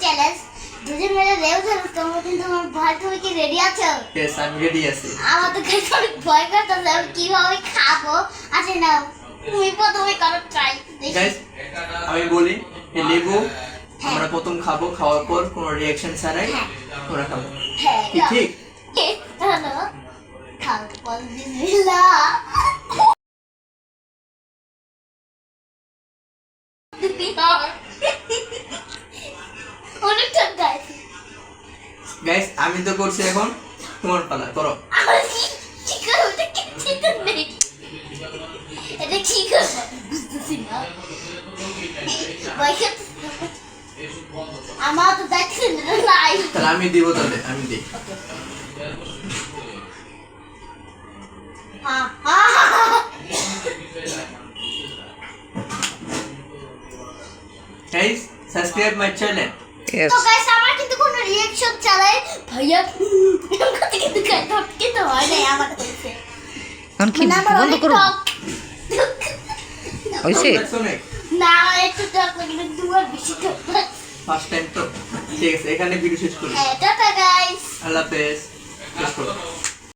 Challenge দুজন মিলে লেউ challenge করবো, কিন্তু আমার ভয়, তুমি কি রেডি আছো? ইয়েস, আমি রেডি আছি। আমার তো গাইস অনেক ভয় করতেছে, আমি কিভাবে খাবো। আচ্ছা না, তুমি প্রথমে করো ট্রাই। গাইস, আমি বলি এই লেবু আমরা প্রথম খাবো, খাওয়ার পর কোনো রিঅ্যাকশন ছাড়াই আমরা খাবো। হ্যাঁ কি ঠিক? হ্যালো, খাও বল বিসমিল্লাহ। অনেক ঠান্ডা। গাইস, আমি তো করছি, এখন তোমার পালা, করো। আমার কি করবো, এটা ঠিক নেই, এটা কি করবো বুঝতেছি না। ভয় করতেছে। আমার তো দেখছি নাই। তাহলে আমি দিব, তাহলে আমি দিই। Guys, subscribe my channel. Yes. তো গাইস, আমার কিন্তু কোনো রিঅ্যাকশন চালাই ভাইয়া কথা কিন্তু কিন্তু হয় নাই আমার হইছে। এখন কি মানে আমার বন্ধ অনেক করো? টক। হয়েছে? না, একটু টক লাগলে দুবার বেশি টক লাগে। ফার্স্ট টাইম তো। ঠিক আছে, এখানে ভিডিও শেষ করি। হ্যাঁ, টাটা গাইস। আল্লাহ হাফেজ। শেষ করো।